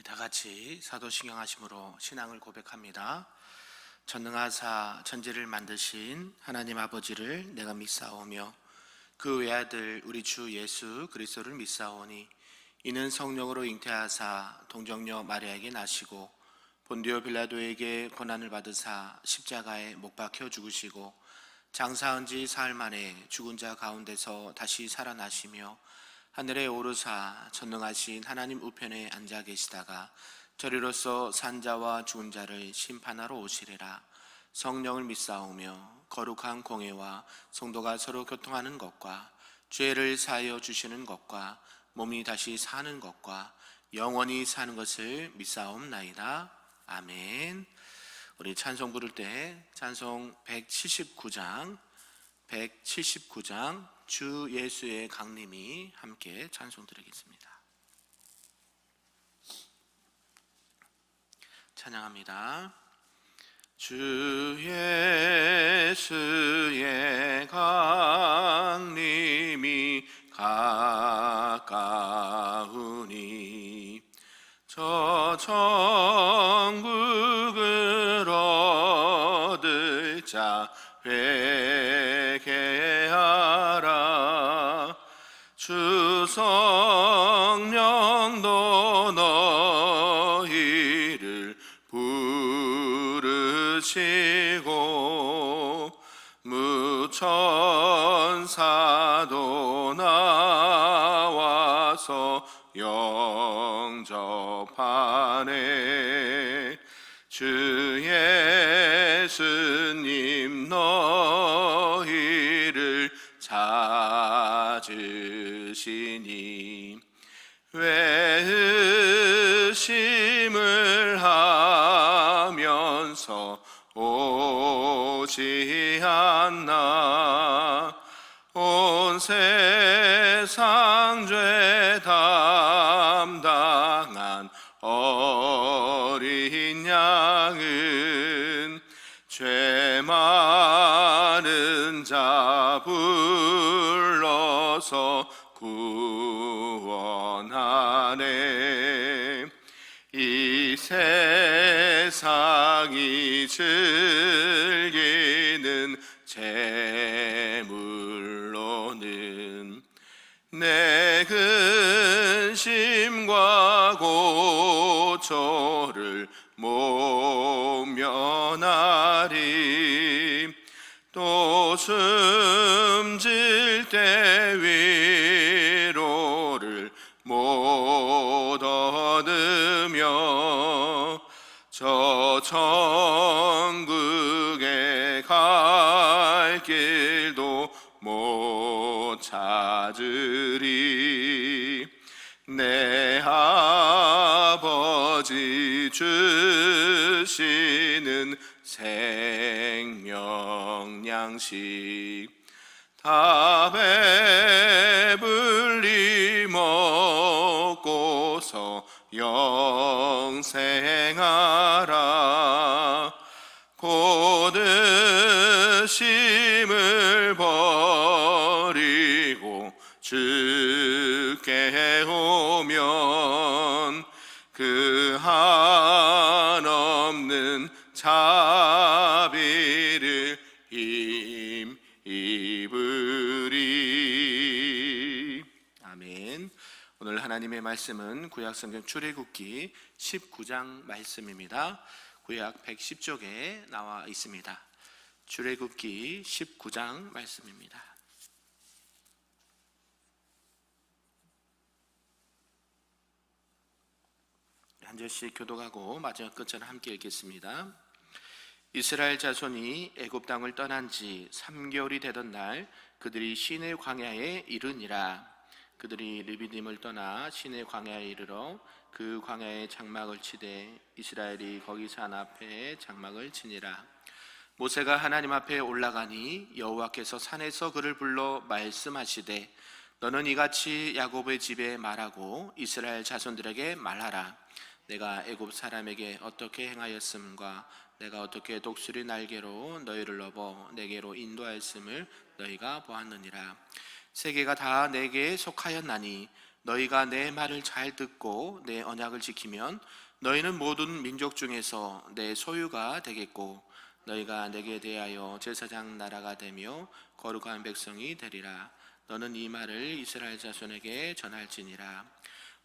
다 같이 사도신경 하심으로 신앙을 고백합니다. 전능하사 천지를 만드신 하나님 아버지를 내가 믿사오며 그 외아들 우리 주 예수 그리스도를 믿사오니 이는 성령으로 잉태하사 동정녀 마리아에게 나시고 본디오 빌라도에게 고난을 받으사 십자가에 못 박혀 죽으시고 장사한 지 사흘 만에 죽은 자 가운데서 다시 살아나시며 하늘에 오르사 전능하신 하나님 우편에 앉아 계시다가 저리로서 산자와 죽은 자를 심판하러 오시리라. 성령을 믿사오며 거룩한 공회와 성도가 서로 교통하는 것과 죄를 사하여 주시는 것과 몸이 다시 사는 것과 영원히 사는 것을 믿사옵나이다. 아멘. 우리 찬송 부를 때 찬송 179장 주 예수의 강림이 함께 찬송 드리겠습니다. 찬양합니다. 주 예수의 강림이 가까우니 저 천국을 얻을 자 회개하라. 주 성령도 너희를 부르시고 무천사도 나와서 영접하네. 주 예수님 너희를 찾으시니 왜 의심을 하면서 오지 않나. 온 세상 죄 담당한 어린 양은 죄 많은 자 불러서 구원하네. 이 세상이 즐기는 재물로는 내 근심과 고초를 못 면하리. 또 숨질 때 위로를 못 얻으며 저 천국에 갈 길도 못 찾으리. 내 아버지 주시는 생명 양식 다 배불리 먹고서 영생하라. 곧 의심을 버리고 주께 오면 그 한없는 자비를 힘입으리. 아멘. 오늘 하나님의 말씀은 구약성경 출애굽기 19장 말씀입니다. 구약 110쪽에 나와 있습니다. 출애굽기 19장 말씀입니다. 한 절씩 교독하고 마지막 끝처럼 함께 읽겠습니다. 이스라엘 자손이 애굽 땅을 떠난 지 3개월이 되던 날 그들이 시내 광야에 이르니라. 그들이 르비딤을 떠나 시내 광야에 이르러 그 광야에 장막을 치되 이스라엘이 거기 산 앞에 장막을 치니라. 모세가 하나님 앞에 올라가니 여호와께서 산에서 그를 불러 말씀하시되 너는 이같이 야곱의 집에 말하고 이스라엘 자손들에게 말하라. 내가 애굽 사람에게 어떻게 행하였음과 내가 어떻게 독수리 날개로 너희를 넘어 내게로 인도하였음을 너희가 보았느니라. 세계가 다 내게 속하였나니 너희가 내 말을 잘 듣고 내 언약을 지키면 너희는 모든 민족 중에서 내 소유가 되겠고 너희가 내게 대하여 제사장 나라가 되며 거룩한 백성이 되리라. 너는 이 말을 이스라엘 자손에게 전할지니라.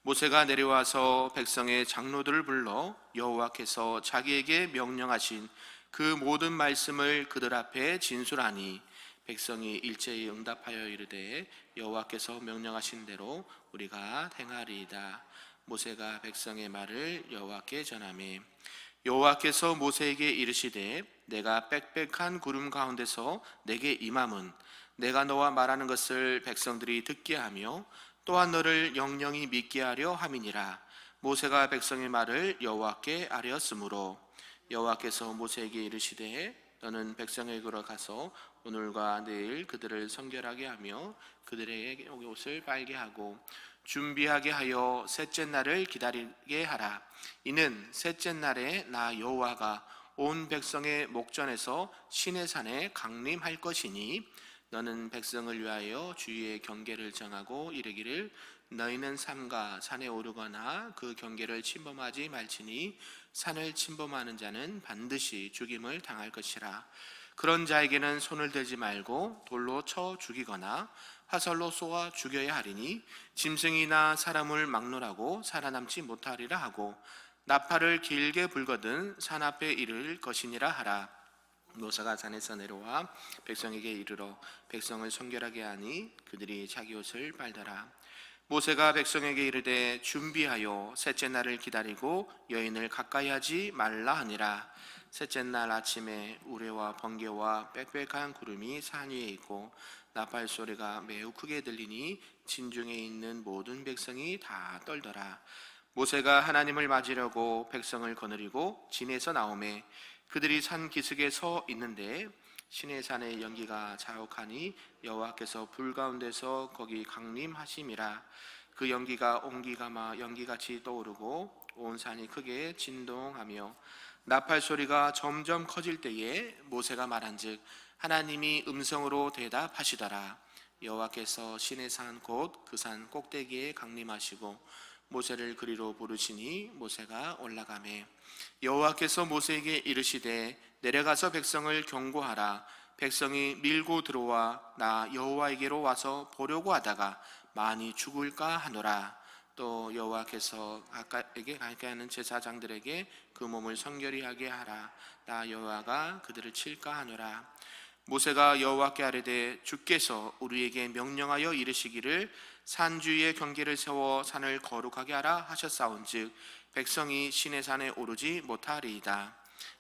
모세가 내려와서 백성의 장로들을 불러 여호와께서 자기에게 명령하신 그 모든 말씀을 그들 앞에 진술하니 백성이 일제히 응답하여 이르되 여호와께서 명령하신 대로 우리가 행하리이다. 모세가 백성의 말을 여호와께 전하매 여호와께서 모세에게 이르시되 내가 빽빽한 구름 가운데서 내게 임함은 내가 너와 말하는 것을 백성들이 듣게 하며 또한 너를 영영히 믿게 하려 함이니라. 모세가 백성의 말을 여호와께 아뢰었으므로 여호와께서 모세에게 이르시되 너는 백성에게로 가서 오늘과 내일 그들을 성결하게 하며 그들의 옷을 빨게 하고 준비하게 하여 셋째 날을 기다리게 하라. 이는 셋째 날에 나 여호와가 온 백성의 목전에서 시내산에 강림할 것이니 너는 백성을 위하여 주의 경계를 정하고 이르기를 너희는 삼가 산에 오르거나 그 경계를 침범하지 말지니 산을 침범하는 자는 반드시 죽임을 당할 것이라. 그런 자에게는 손을 대지 말고 돌로 쳐 죽이거나 화살로 쏘아 죽여야 하리니 짐승이나 사람을 막론하고 살아남지 못하리라 하고 나팔을 길게 불거든 산 앞에 이를 것이니라 하라. 모세가 산에서 내려와 백성에게 이르러 백성을 성결하게 하니 그들이 자기 옷을 빨더라. 모세가 백성에게 이르되 준비하여 셋째 날을 기다리고 여인을 가까이 하지 말라 하니라. 셋째 날 아침에 우레와 번개와 빽빽한 구름이 산 위에 있고 나팔 소리가 매우 크게 들리니 진중에 있는 모든 백성이 다 떨더라. 모세가 하나님을 맞으려고 백성을 거느리고 진에서 나오매 그들이 산 기슭에 서 있는데 시내산의 연기가 자욱하니 여호와께서 불 가운데서 거기 강림하심이라. 그 연기가 옹기가마 연기같이 떠오르고 온 산이 크게 진동하며 나팔 소리가 점점 커질 때에 모세가 말한즉 하나님이 음성으로 대답하시더라. 여호와께서 시내산 곧 그 산 꼭대기에 강림하시고 모세를 그리로 부르시니 모세가 올라가매 여호와께서 모세에게 이르시되 내려가서 백성을 경고하라. 백성이 밀고 들어와 나 여호와에게로 와서 보려고 하다가 많이 죽을까 하노라. 또 여호와께서 가까이에 가까이 하는 제사장들에게 그 몸을 성결히 하게 하라. 나 여호와가 그들을 칠까 하노라. 모세가 여호와께 아뢰되 주께서 우리에게 명령하여 이르시기를 산 주위에 경계를 세워 산을 거룩하게 하라 하셨사온즉 백성이 시내산에 오르지 못하리이다.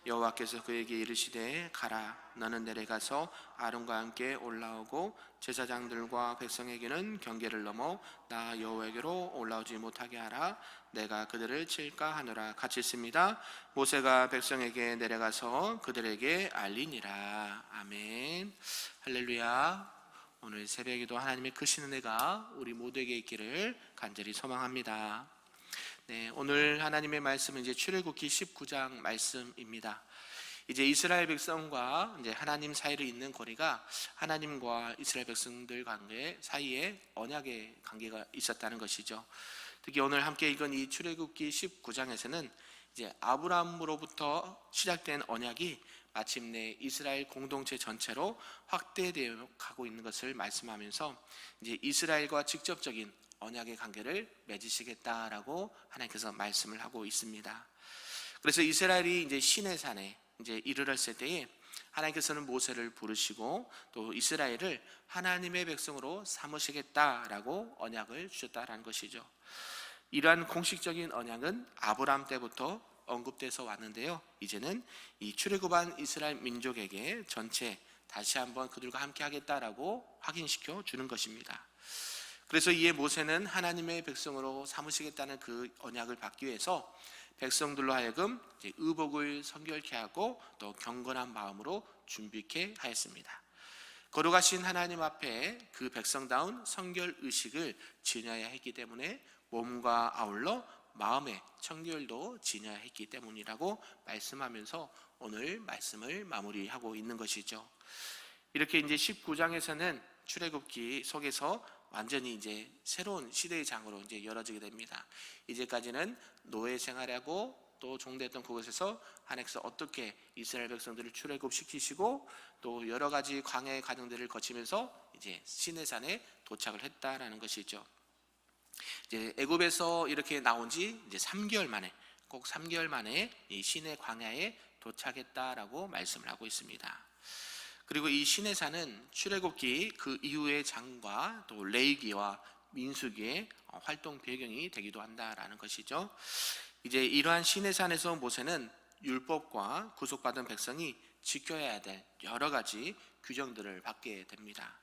여호와께서 그에게 이르시되 가라. 너는 내려가서 아론과 함께 올라오고 제사장들과 백성에게는 경계를 넘어 나 여호와에게로 올라오지 못하게 하라. 내가 그들을 칠까 하노라. 같이 읽습니다. 모세가 백성에게 내려가서 그들에게 알리니라. 아멘. 할렐루야. 오늘 새벽에도 하나님의 크신 은혜가 우리 모두에게 있기를 간절히 소망합니다. 네, 오늘 하나님의 말씀은 이제 출애굽기 19장 말씀입니다. 이제 이스라엘 백성과 이제 하나님 사이를 잇는 고리가 하나님과 이스라엘 백성들 관계 사이에 언약의 관계가 있었다는 것이죠. 특히 오늘 함께 읽은 이 출애굽기 19장에서는 이제 아브라함으로부터 시작된 언약이 마침내 이스라엘 공동체 전체로 확대되어 가고 있는 것을 말씀하면서 이제 이스라엘과 직접적인 언약의 관계를 맺으시겠다라고 하나님께서 말씀을 하고 있습니다. 그래서 이스라엘이 이제 시내산에 이제 이르렀을 때에 하나님께서는 모세를 부르시고 또 이스라엘을 하나님의 백성으로 삼으시겠다라고 언약을 주셨다라는 것이죠. 이러한 공식적인 언약은 아브라함 때부터 언급돼서 왔는데요. 이제는 이 출애굽한 이스라엘 민족에게 전체 다시 한번 그들과 함께 하겠다라고 확인시켜 주는 것입니다. 그래서 이에 모세는 하나님의 백성으로 삼으시겠다는 그 언약을 받기 위해서 백성들로 하여금 의복을 성결케 하고 또 경건한 마음으로 준비케 하였습니다. 거룩하신 하나님 앞에 그 백성다운 성결 의식을 지녀야 했기 때문에 몸과 아울러 마음의 청결도 지녀야 했기 때문이라고 말씀하면서 오늘 말씀을 마무리하고 있는 것이죠. 이렇게 이제 19장에서는 출애굽기 속에서 완전히 이제 새로운 시대의 장으로 이제 열어지게 됩니다. 이제까지는 노예 생활하고 또 종되었던 그곳에서 하나님께서 어떻게 이스라엘 백성들을 출애굽시키시고 또 여러 가지 광야의 과정들을 거치면서 이제 시내산에 도착을 했다라는 것이죠. 이제 애굽에서 이렇게 나온 지 이제 3개월 만에, 꼭 3개월 만에 이 시내 광야에 도착했다라고 말씀을 하고 있습니다. 그리고 이 시내산은 출애굽기 그 이후의 장과 또 레위기와 민수기의 활동 배경이 되기도 한다라는 것이죠. 이제 이러한 시내산에서 모세는 율법과 구속받은 백성이 지켜야 될 여러 가지 규정들을 받게 됩니다.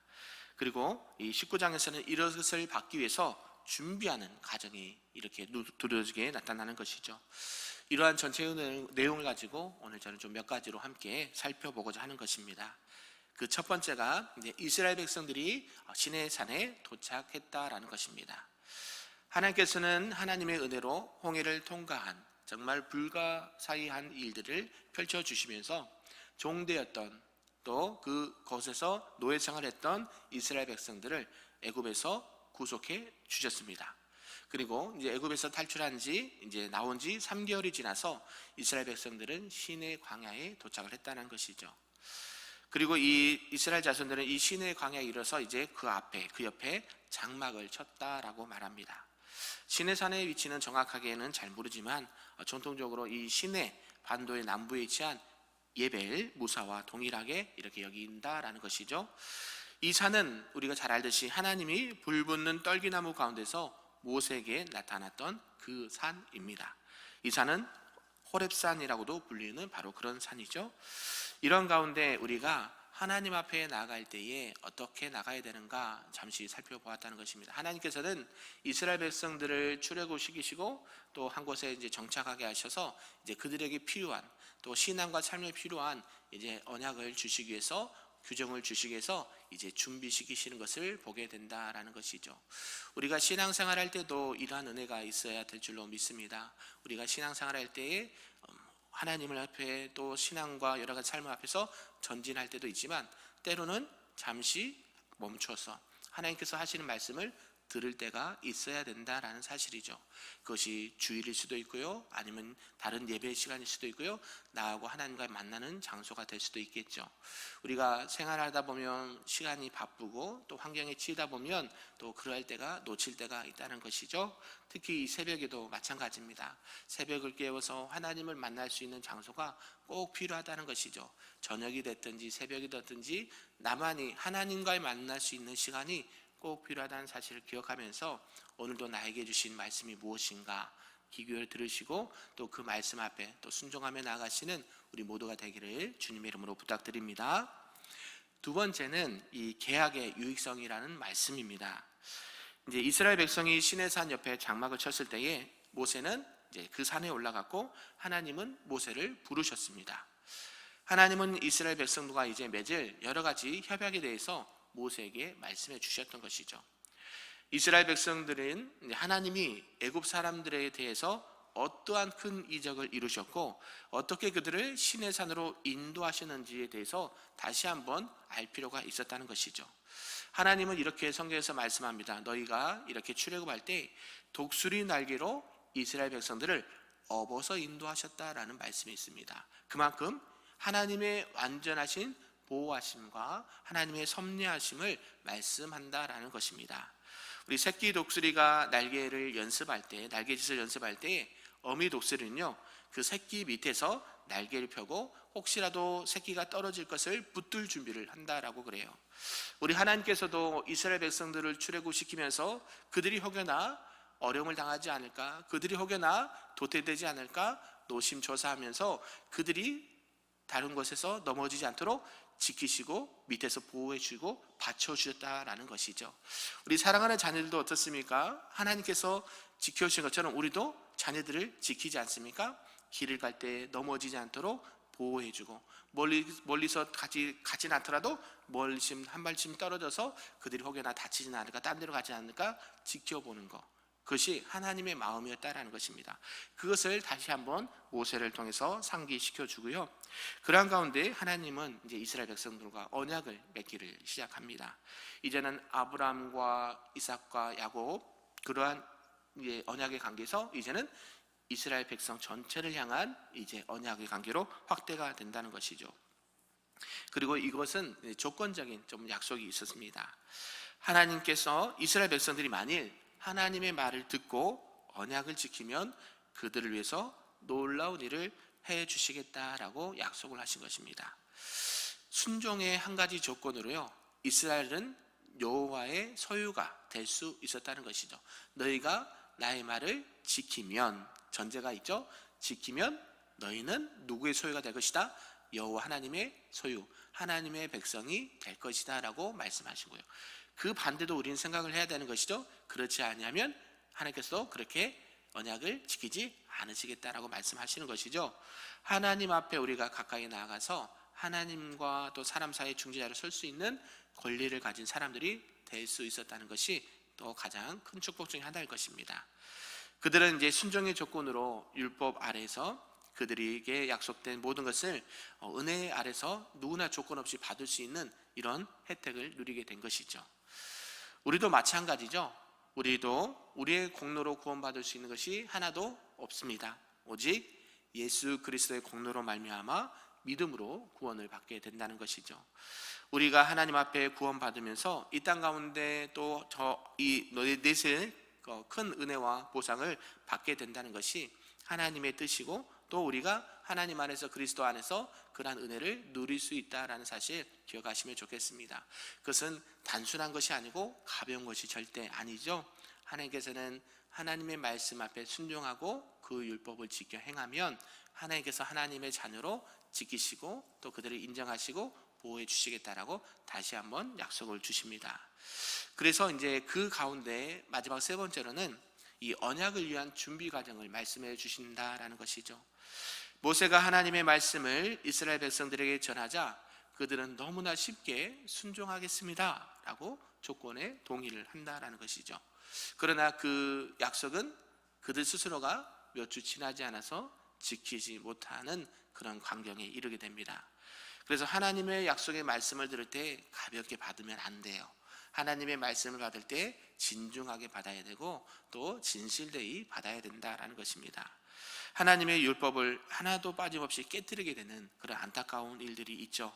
그리고 이 19장에서는 이것을 받기 위해서 준비하는 과정이 이렇게 두드러지게 나타나는 것이죠. 이러한 전체의 내용을 가지고 오늘 저는 좀 몇 가지로 함께 살펴보고자 하는 것입니다. 그 첫 번째가 이제 이스라엘 백성들이 시내산에 도착했다라는 것입니다. 하나님께서는 하나님의 은혜로 홍해를 통과한 정말 불가사의한 일들을 펼쳐주시면서 종되었던 또 그곳에서 노예 생활했던 이스라엘 백성들을 애굽에서 구속해 주셨습니다. 그리고 이제 애굽에서 탈출한 지 이제 나온 지 3개월이 지나서 이스라엘 백성들은 시내 광야에 도착을 했다는 것이죠. 그리고 이 이스라엘 자손들은 이 시내 광야에 이르러서 이제 그 옆에 장막을 쳤다라고 말합니다. 시내산의 위치는 정확하게는 잘 모르지만 전통적으로 이 시내 반도의 남부에 위치한 예벨, 무사와 동일하게 이렇게 여긴다라는 것이죠. 이 산은 우리가 잘 알듯이 하나님이 불붙는 떨기나무 가운데서 모세에게 나타났던 그 산입니다. 이 산은 호렙산이라고도 불리는 바로 그런 산이죠. 이런 가운데 우리가 하나님 앞에 나아갈 때에 어떻게 나가야 되는가 잠시 살펴보았다는 것입니다. 하나님께서는 이스라엘 백성들을 출애굽시키시고 또 한 곳에 이제 정착하게 하셔서 이제 그들에게 필요한 또 신앙과 삶에 필요한 이제 언약을 주시기 위해서 규정을 주시기 위해서 이제 준비시키시는 것을 보게 된다라는 것이죠. 우리가 신앙생활할 때도 이러한 은혜가 있어야 될 줄로 믿습니다. 우리가 신앙생활할 때에 하나님을 앞에 또 신앙과 여러 가지 삶을 앞에서 전진할 때도 있지만 때로는 잠시 멈춰서 하나님께서 하시는 말씀을 들을 때가 있어야 된다라는 사실이죠. 그것이 주일일 수도 있고요, 아니면 다른 예배 시간일 수도 있고요, 나하고 하나님과 만나는 장소가 될 수도 있겠죠. 우리가 생활하다 보면 시간이 바쁘고 또 환경에 치이다 보면 또 그럴 때가 놓칠 때가 있다는 것이죠. 특히 이 새벽에도 마찬가지입니다. 새벽을 깨워서 하나님을 만날 수 있는 장소가 꼭 필요하다는 것이죠. 저녁이 됐든지 새벽이 됐든지 나만이 하나님과 만날 수 있는 시간이 꼭 필요하다는 사실을 기억하면서 오늘도 나에게 주신 말씀이 무엇인가 귀 들으시고 또 그 말씀 앞에 또 순종하며 나아가시는 우리 모두가 되기를 주님의 이름으로 부탁드립니다. 두 번째는 이 계약의 유익성이라는 말씀입니다. 이제 이스라엘 백성이 시내산 옆에 장막을 쳤을 때에 모세는 이제 그 산에 올라갔고 하나님은 모세를 부르셨습니다. 하나님은 이스라엘 백성들과 이제 맺을 여러 가지 협약에 대해서 모세에게 말씀해 주셨던 것이죠. 이스라엘 백성들은 하나님이 애굽 사람들에 대해서 어떠한 큰 이적을 이루셨고 어떻게 그들을 시내산으로 인도하시는지에 대해서 다시 한번 알 필요가 있었다는 것이죠. 하나님은 이렇게 성경에서 말씀합니다. 너희가 이렇게 출애굽할 때 독수리 날개로 이스라엘 백성들을 업어서 인도하셨다라는 말씀이 있습니다. 그만큼 하나님의 완전하신 보호하심과 하나님의 섭리하심을 말씀한다라는 것입니다. 우리 새끼 독수리가 날개짓을 연습할 때 어미 독수리는요 그 새끼 밑에서 날개를 펴고 혹시라도 새끼가 떨어질 것을 붙들 준비를 한다라고 그래요. 우리 하나님께서도 이스라엘 백성들을 출애굽시키면서 그들이 혹여나 어려움을 당하지 않을까, 그들이 혹여나 도태되지 않을까 노심초사하면서 그들이 다른 곳에서 넘어지지 않도록 지키시고 밑에서 보호해 주시고 받쳐주셨다라는 것이죠. 우리 사랑하는 자녀들도 어떻습니까? 하나님께서 지켜주신 것처럼 우리도 자녀들을 지키지 않습니까? 길을 갈 때 넘어지지 않도록 보호해 주고 멀리서 가진 않더라도 멀리심 한 발쯤 떨어져서 그들이 혹여나 다치지 않을까 딴 데로 가지 않을까 지켜보는 것, 그것이 하나님의 마음이었다라는 것입니다. 그것을 다시 한번 모세를 통해서 상기시켜 주고요. 그러한 가운데 하나님은 이제 이스라엘 백성들과 언약을 맺기를 시작합니다. 이제는 아브라함과 이삭과 야곱, 그러한 이제 언약의 관계에서 이제는 이스라엘 백성 전체를 향한 이제 언약의 관계로 확대가 된다는 것이죠. 그리고 이것은 조건적인 좀 약속이 있었습니다. 하나님께서 이스라엘 백성들이 만일 하나님의 말을 듣고 언약을 지키면 그들을 위해서 놀라운 일을 해 주시겠다라고 약속을 하신 것입니다. 순종의 한 가지 조건으로요, 이스라엘은 여호와의 소유가 될 수 있었다는 것이죠. 너희가 나의 말을 지키면, 전제가 있죠. 지키면 너희는 누구의 소유가 될 것이다? 여호와 하나님의 소유, 하나님의 백성이 될 것이다 라고 말씀하시고요. 그 반대도 우리는 생각을 해야 되는 것이죠. 그렇지 않으면 하나님께서 그렇게 언약을 지키지 않으시겠다라고 말씀하시는 것이죠. 하나님 앞에 우리가 가까이 나아가서 하나님과 또 사람 사이의 중재자로 설 수 있는 권리를 가진 사람들이 될 수 있었다는 것이 또 가장 큰 축복 중에 하나일 것입니다. 그들은 이제 순종의 조건으로 율법 아래에서 그들에게 약속된 모든 것을 은혜 아래서 누구나 조건 없이 받을 수 있는 이런 혜택을 누리게 된 것이죠. 우리도 마찬가지죠. 우리도 우리의 공로로 구원받을 수 있는 것이 하나도 없습니다. 오직 예수 그리스도의 공로로 말미암아 믿음으로 구원을 받게 된다는 것이죠. 우리가 하나님 앞에 구원받으면서 이 땅 가운데 또 이 넷의 큰 은혜와 보상을 받게 된다는 것이 하나님의 뜻이고, 또 우리가 하나님 안에서 그리스도 안에서 그러한 은혜를 누릴 수 있다라는 사실 기억하시면 좋겠습니다. 그것은 단순한 것이 아니고 가벼운 것이 절대 아니죠. 하나님께서는 하나님의 말씀 앞에 순종하고 그 율법을 지켜 행하면 하나님께서 하나님의 자녀로 지키시고 또 그들을 인정하시고 보호해 주시겠다라고 다시 한번 약속을 주십니다. 그래서 이제 그 가운데 마지막 세 번째로는 이 언약을 위한 준비 과정을 말씀해 주신다라는 것이죠. 모세가 하나님의 말씀을 이스라엘 백성들에게 전하자 그들은 너무나 쉽게 순종하겠습니다 라고 조건에 동의를 한다라는 것이죠. 그러나 그 약속은 그들 스스로가 몇 주 지나지 않아서 지키지 못하는 그런 광경에 이르게 됩니다. 그래서 하나님의 약속의 말씀을 들을 때 가볍게 받으면 안 돼요. 하나님의 말씀을 받을 때 진중하게 받아야 되고 또 진실되이 받아야 된다라는 것입니다. 하나님의 율법을 하나도 빠짐없이 깨뜨리게 되는 그런 안타까운 일들이 있죠.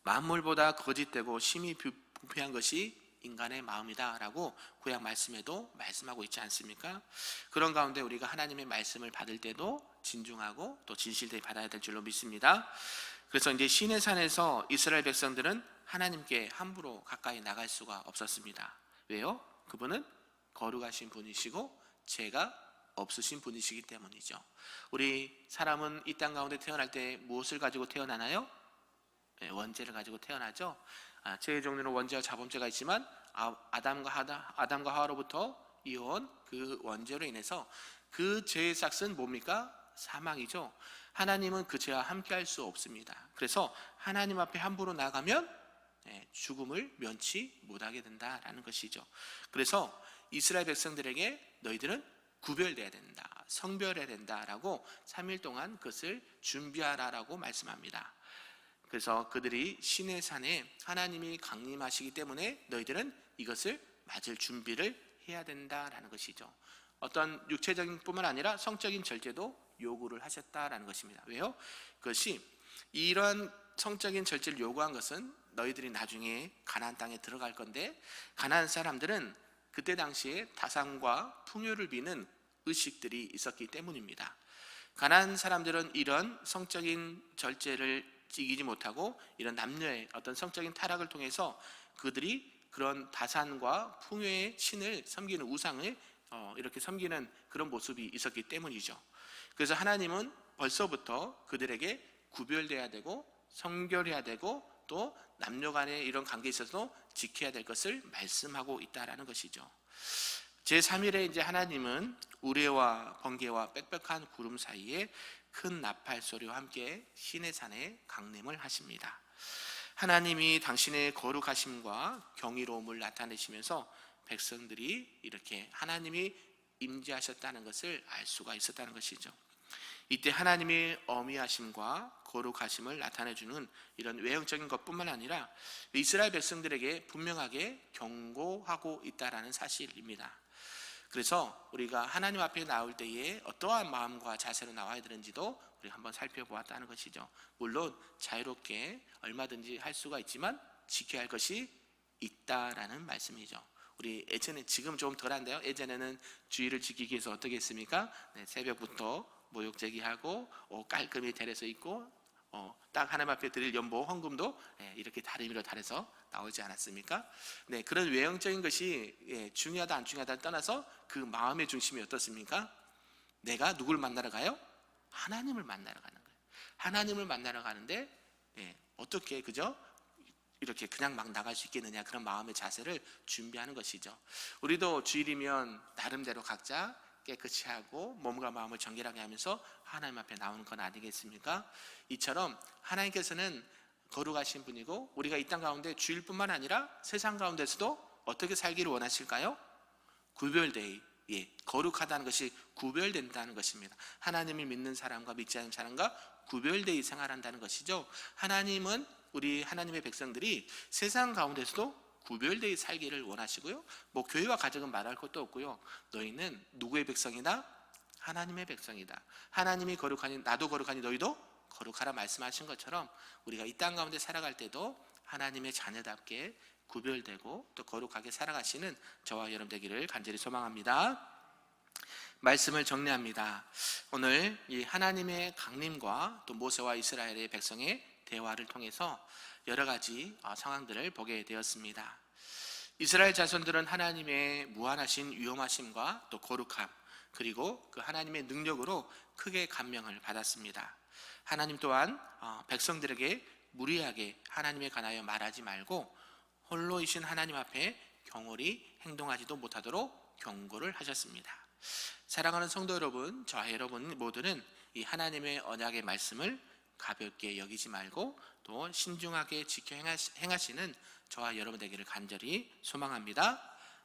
만물보다 거짓되고 심히 부패한 것이 인간의 마음이다라고 구약 말씀에도 말씀하고 있지 않습니까? 그런 가운데 우리가 하나님의 말씀을 받을 때도 진중하고 또 진실되이 받아야 될 줄로 믿습니다. 그래서 이제 시내 산에서 이스라엘 백성들은 하나님께 함부로 가까이 나갈 수가 없었습니다. 왜요? 그분은 거룩하신 분이시고 죄가 없으신 분이시기 때문이죠. 우리 사람은 이 땅 가운데 태어날 때 무엇을 가지고 태어나나요? 네, 원죄를 가지고 태어나죠. 죄의 종류는 원죄와 자범죄가 있지만 아담과 하와로부터 이어온 그 원죄로 인해서 그 죄의 삭은 뭡니까? 사망이죠. 하나님은 그 죄와 함께할 수 없습니다. 그래서 하나님 앞에 함부로 나가면 죽음을 면치 못하게 된다라는 것이죠. 그래서 이스라엘 백성들에게 너희들은 구별돼야 된다, 성별해야 된다라고 3일 동안 그것을 준비하라라고 말씀합니다. 그래서 그들이 시내 산에 하나님이 강림하시기 때문에 너희들은 이것을 맞을 준비를 해야 된다라는 것이죠. 어떤 육체적인 뿐만 아니라 성적인 절제도 요구를 하셨다라는 것입니다. 왜요? 그것이 이러한 성적인 절제를 요구한 것은 너희들이 나중에 가나안 땅에 들어갈 건데, 가나안 사람들은 그때 당시에 다산과 풍요를 비는 의식들이 있었기 때문입니다. 가나안 사람들은 이런 성적인 절제를 지키지 못하고 이런 남녀의 어떤 성적인 타락을 통해서 그들이 그런 다산과 풍요의 신을 섬기는 우상을 이렇게 섬기는 그런 모습이 있었기 때문이죠. 그래서 하나님은 벌써부터 그들에게 구별돼야 되고 성결해야 되고 또 남녀 간의 이런 관계에 있어서 지켜야 될 것을 말씀하고 있다라는 것이죠. 제3일에 이제 하나님은 우레와 번개와 빽빽한 구름 사이에 큰 나팔 소리와 함께 시내산에 강림을 하십니다. 하나님이 당신의 거룩하심과 경이로움을 나타내시면서 백성들이 이렇게 하나님이 임재하셨다는 것을 알 수가 있었다는 것이죠. 이때 하나님의 어미하심과 거룩하심을 나타내주는 이런 외형적인 것뿐만 아니라 이스라엘 백성들에게 분명하게 경고하고 있다는 사실입니다. 그래서 우리가 하나님 앞에 나올 때에 어떠한 마음과 자세로 나와야 되는지도 우리 한번 살펴보았다는 것이죠. 물론 자유롭게 얼마든지 할 수가 있지만 지켜야 할 것이 있다라는 말씀이죠. 우리 예전에, 지금 좀 덜한데요, 예전에는 주의를 지키기 위해서 어떻게 했습니까? 새벽부터 모욕 제기하고 깔끔히 데려서 있고 딱 하나님 앞에 드릴 연보 헌금도 이렇게 다리미로 달아서 나오지 않았습니까? 그런 외형적인 것이 중요하다 안 중요하다를 떠나서 그 마음의 중심이 어떻습니까? 내가 누굴 만나러 가요? 하나님을 만나러 가는 거예요. 하나님을 만나러 가는데 어떻게 그죠? 이렇게 그냥 막 나갈 수 있겠느냐, 그런 마음의 자세를 준비하는 것이죠. 우리도 주일이면 나름대로 각자 깨끗이 하고 몸과 마음을 정결하게 하면서 하나님 앞에 나오는 건 아니겠습니까? 이처럼 하나님께서는 거룩하신 분이고 우리가 이 땅 가운데 주일뿐만 아니라 세상 가운데서도 어떻게 살기를 원하실까요? 구별되이, 거룩하다는 것이 구별된다는 것입니다. 하나님을 믿는 사람과 믿지 않는 사람과 구별되이 생활한다는 것이죠. 하나님은 우리 하나님의 백성들이 세상 가운데서도 구별되이 살기를 원하시고요, 교회와 가정은 말할 것도 없고요, 너희는 누구의 백성이다? 하나님의 백성이다. 하나님이 거룩하니 나도 거룩하니 너희도 거룩하라 말씀하신 것처럼 우리가 이 땅 가운데 살아갈 때도 하나님의 자녀답게 구별되고 또 거룩하게 살아가시는 저와 여러분 되기를 간절히 소망합니다. 말씀을 정리합니다. 오늘 이 하나님의 강림과 또 모세와 이스라엘의 백성의 대화를 통해서 여러 가지 상황들을 보게 되었습니다. 이스라엘 자손들은 하나님의 무한하신 위엄하심과 또 거룩함, 그리고 그 하나님의 능력으로 크게 감명을 받았습니다. 하나님 또한 백성들에게 무리하게 하나님에 관하여 말하지 말고 홀로이신 하나님 앞에 경홀히 행동하지도 못하도록 경고를 하셨습니다. 사랑하는 성도 여러분, 저와 여러분 모두는 이 하나님의 언약의 말씀을 가볍게 여기지 말고 또 신중하게 지켜 행하시는 저와 여러분 되기를 간절히 소망합니다.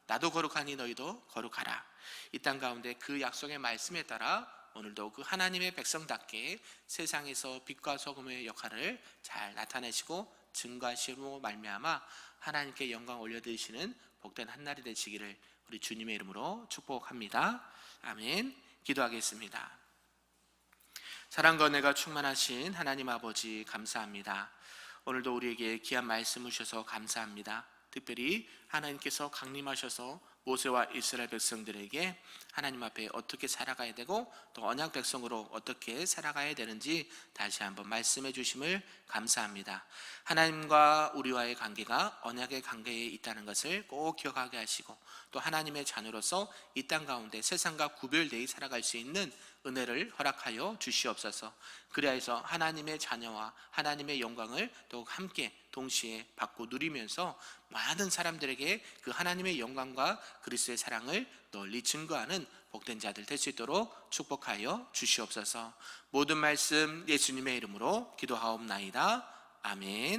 나도 거룩하니 너희도 거룩하라. 이 땅 가운데 그 약속의 말씀에 따라 오늘도 그 하나님의 백성답게 세상에서 빛과 소금의 역할을 잘 나타내시고 증거하시로 말미암아 하나님께 영광 올려드리시는 복된 한날이 되시기를 우리 주님의 이름으로 축복합니다. 아멘. 기도하겠습니다. 사랑과 은혜가 충만하신 하나님 아버지, 감사합니다. 오늘도 우리에게 귀한 말씀을 주셔서 감사합니다. 특별히 하나님께서 강림하셔서 모세와 이스라엘 백성들에게 하나님 앞에 어떻게 살아가야 되고 또 언약 백성으로 어떻게 살아가야 되는지 다시 한번 말씀해 주심을 감사합니다. 하나님과 우리와의 관계가 언약의 관계에 있다는 것을 꼭 기억하게 하시고 또 하나님의 자녀로서 이 땅 가운데 세상과 구별되어 살아갈 수 있는 은혜를 허락하여 주시옵소서. 그리하여서 하나님의 자녀와 하나님의 영광을 또 함께 동시에 받고 누리면서 많은 사람들에게 그 하나님의 영광과 그리스도의 사랑을 널리 증거하는 복된 자들 될 수 있도록 축복하여 주시옵소서. 모든 말씀 예수님의 이름으로 기도하옵나이다. 아멘.